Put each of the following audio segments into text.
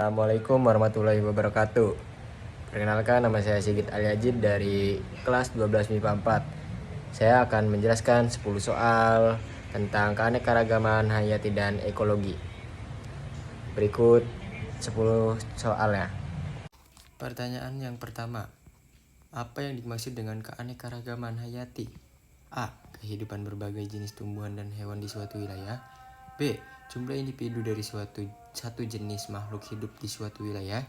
Assalamualaikum warahmatullahi wabarakatuh. Perkenalkan, nama saya Sigit Aliajid dari kelas 12 MIPA 4. Saya akan menjelaskan 10 soal tentang keanekaragaman hayati dan ekologi. Berikut 10 soalnya. Pertanyaan yang pertama, apa yang dimaksud dengan keanekaragaman hayati? A. Kehidupan berbagai jenis tumbuhan dan hewan di suatu wilayah. B. Jumlah individu dari satu jenis makhluk hidup di suatu wilayah.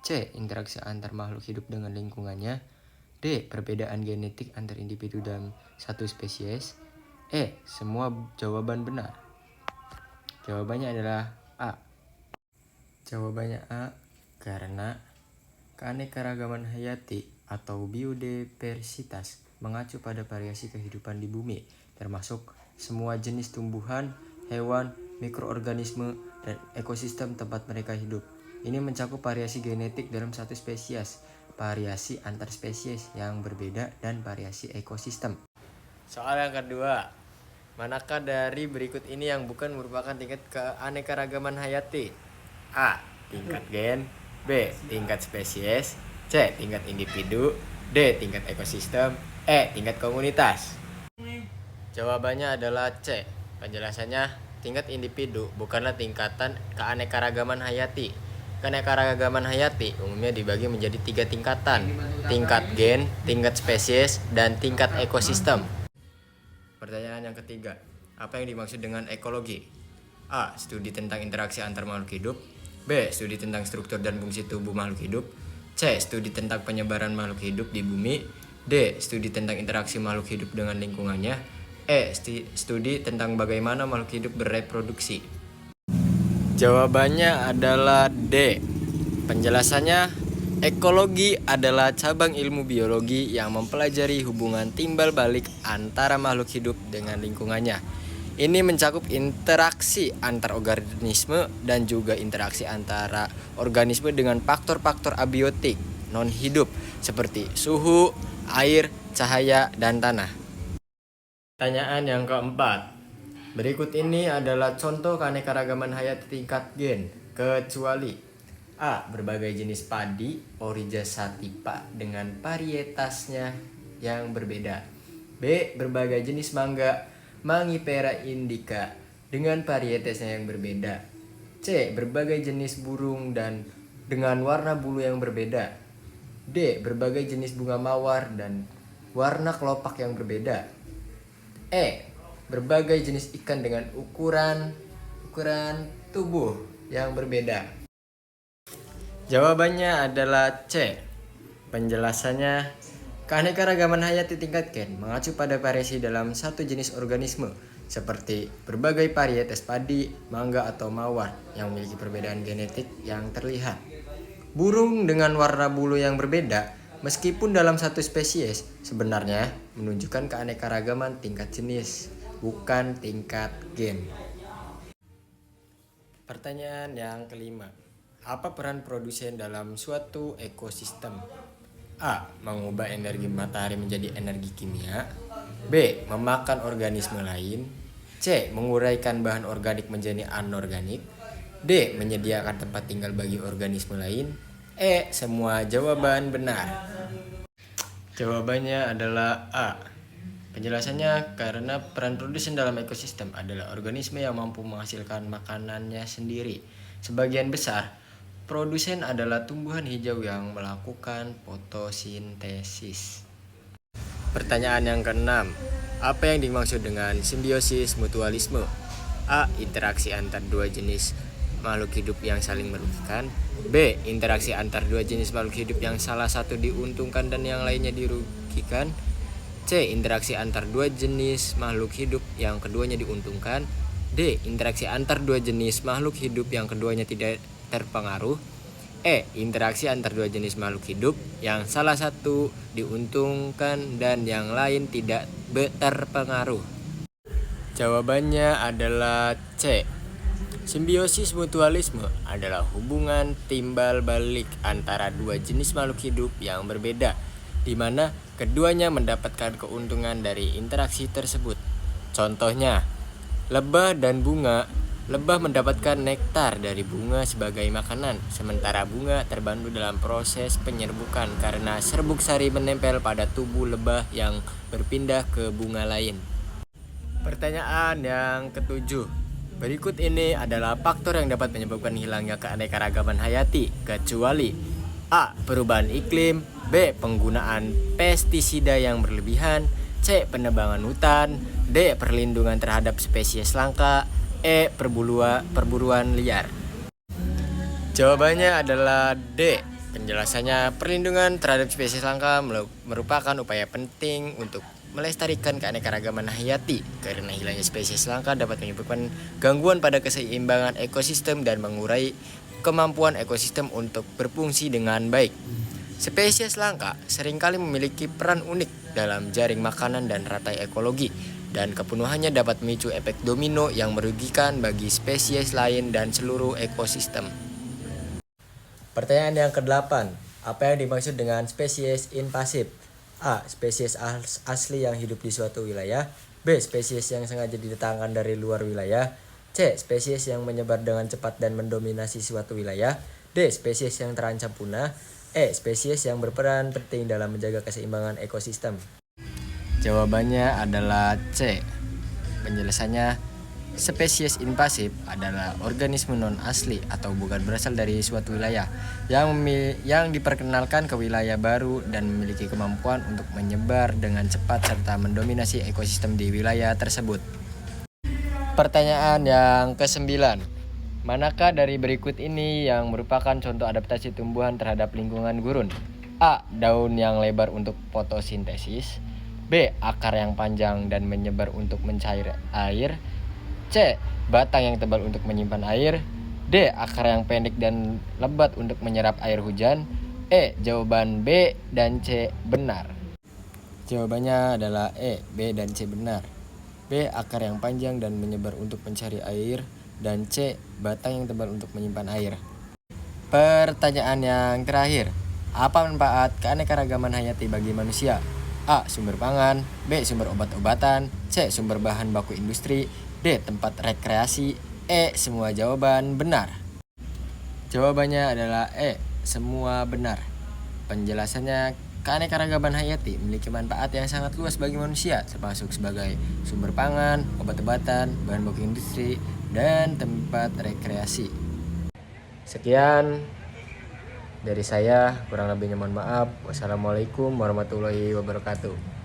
C. Interaksi antar makhluk hidup dengan lingkungannya. D. Perbedaan genetik antar individu dalam satu spesies. E. Semua jawaban benar. Jawabannya adalah A. Jawabannya A karena keanekaragaman hayati atau biodiversitas mengacu pada variasi kehidupan di bumi, termasuk semua jenis tumbuhan, hewan, mikroorganisme, dan ekosistem tempat mereka hidup. Ini mencakup variasi genetik dalam satu spesies, variasi antar spesies yang berbeda, dan variasi ekosistem. Soal yang kedua, manakah dari berikut ini yang bukan merupakan tingkat keanekaragaman hayati? A. Tingkat gen. B. Tingkat spesies. C. Tingkat individu. D. Tingkat ekosistem. E. Tingkat komunitas. Jawabannya adalah C. Penjelasannya, tingkat individu bukanlah tingkatan keanekaragaman hayati. Keanekaragaman hayati umumnya dibagi menjadi 3 tingkatan: tingkat gen, tingkat spesies, dan tingkat ekosistem. Pertanyaan yang ketiga, apa yang dimaksud dengan ekologi? A. Studi tentang interaksi antar makhluk hidup. B. Studi tentang struktur dan fungsi tubuh makhluk hidup. C. Studi tentang penyebaran makhluk hidup di bumi. D. Studi tentang interaksi makhluk hidup dengan lingkungannya. E. Studi tentang bagaimana makhluk hidup bereproduksi. Jawabannya adalah D. Penjelasannya, ekologi adalah cabang ilmu biologi yang mempelajari hubungan timbal balik antara makhluk hidup dengan lingkungannya. Ini mencakup interaksi antar organisme dan juga interaksi antara organisme dengan faktor-faktor abiotik non-hidup seperti suhu, air, cahaya, dan tanah. Pertanyaan yang keempat, berikut ini adalah contoh keanekaragaman hayati tingkat gen, kecuali A. Berbagai jenis padi Oryza sativa dengan varietasnya yang berbeda. B. Berbagai jenis mangga Mangifera indica dengan varietasnya yang berbeda. C. Berbagai jenis burung dan dengan warna bulu yang berbeda. D. Berbagai jenis bunga mawar dan warna kelopak yang berbeda. E. Berbagai jenis ikan dengan ukuran tubuh yang berbeda. Jawabannya adalah C. Penjelasannya, keanekaragaman hayati tingkat gen mengacu pada variasi dalam satu jenis organisme, seperti berbagai varietas padi, mangga, atau mawar yang memiliki perbedaan genetik yang terlihat. Burung dengan warna bulu yang berbeda, meskipun dalam satu spesies, sebenarnya menunjukkan keanekaragaman tingkat jenis, bukan tingkat gen. Pertanyaan yang kelima, apa peran produsen dalam suatu ekosistem? A. Mengubah energi matahari menjadi energi kimia. B. Memakan organisme lain. C. Menguraikan bahan organik menjadi anorganik. D. Menyediakan tempat tinggal bagi organisme lain. E. Semua jawaban benar. Jawabannya adalah A. Penjelasannya, karena peran produsen dalam ekosistem adalah organisme yang mampu menghasilkan makanannya sendiri. Sebagian besar, produsen adalah tumbuhan hijau yang melakukan fotosintesis. Pertanyaan yang keenam, apa yang dimaksud dengan simbiosis mutualisme? A. Interaksi antar dua jenis makhluk hidup yang saling merugikan. B. Interaksi antar dua jenis makhluk hidup yang salah satu diuntungkan dan yang lainnya dirugikan. C. Interaksi antar dua jenis makhluk hidup yang keduanya diuntungkan. D. Interaksi antar dua jenis makhluk hidup yang keduanya tidak terpengaruh. E. Interaksi antar dua jenis makhluk hidup yang salah satu diuntungkan dan yang lain tidak terpengaruh. Jawabannya adalah C. Simbiosis mutualisme adalah hubungan timbal balik antara dua jenis makhluk hidup yang berbeda, di mana keduanya mendapatkan keuntungan dari interaksi tersebut. Contohnya, lebah dan bunga Lebah mendapatkan nektar dari bunga sebagai makanan, sementara bunga terbantu dalam proses penyerbukan karena serbuk sari menempel pada tubuh lebah yang berpindah ke bunga lain. Pertanyaan yang ketujuh. Berikut ini adalah faktor yang dapat menyebabkan hilangnya keanekaragaman hayati, kecuali A. Perubahan iklim, B. Penggunaan pestisida yang berlebihan, C. Penebangan hutan, D. Perlindungan terhadap spesies langka, E. Perburuan liar. Jawabannya adalah D. Penjelasannya, perlindungan terhadap spesies langka merupakan upaya penting untuk melestarikan keanekaragaman hayati karena hilangnya spesies langka dapat menyebabkan gangguan pada keseimbangan ekosistem dan mengurai kemampuan ekosistem untuk berfungsi dengan baik. Spesies langka seringkali memiliki peran unik dalam jaring makanan dan rantai ekologi, dan kepunuhannya dapat memicu efek domino yang merugikan bagi spesies lain dan seluruh ekosistem. Pertanyaan yang ke-8. Apa yang dimaksud dengan spesies invasif? A. Spesies asli yang hidup di suatu wilayah. B. Spesies yang sengaja didatangkan dari luar wilayah. C. Spesies yang menyebar dengan cepat dan mendominasi suatu wilayah. D. Spesies yang terancam punah. E. Spesies yang berperan penting dalam menjaga keseimbangan ekosistem. Jawabannya adalah C. Penjelasannya, spesies invasif adalah organisme non-asli atau bukan berasal dari suatu wilayah yang diperkenalkan ke wilayah baru dan memiliki kemampuan untuk menyebar dengan cepat serta mendominasi ekosistem di wilayah tersebut. Pertanyaan yang ke-9. Manakah dari berikut ini yang merupakan contoh adaptasi tumbuhan terhadap lingkungan gurun? A. Daun yang lebar untuk fotosintesis. B. Akar yang panjang dan menyebar untuk mencair air. C. Batang yang tebal untuk menyimpan air. D. Akar yang pendek dan lebat untuk menyerap air hujan. E. Jawaban B dan C benar. Jawabannya adalah E, B dan C benar. B. Akar yang panjang dan menyebar untuk mencari air. Dan C. Batang yang tebal untuk menyimpan air. Pertanyaan yang terakhir. Apa manfaat keanekaragaman hayati bagi manusia? A. Sumber pangan. B. Sumber obat-obatan. C. Sumber bahan baku industri. D. Tempat rekreasi. E. Semua jawaban benar. Jawabannya adalah E. Semua benar. Penjelasannya, keanekaragaman hayati memiliki manfaat yang sangat luas bagi manusia, termasuk sebagai sumber pangan, obat-obatan, bahan baku industri, dan tempat rekreasi. Sekian dari saya, kurang lebihnya mohon maaf. Wassalamualaikum warahmatullahi wabarakatuh.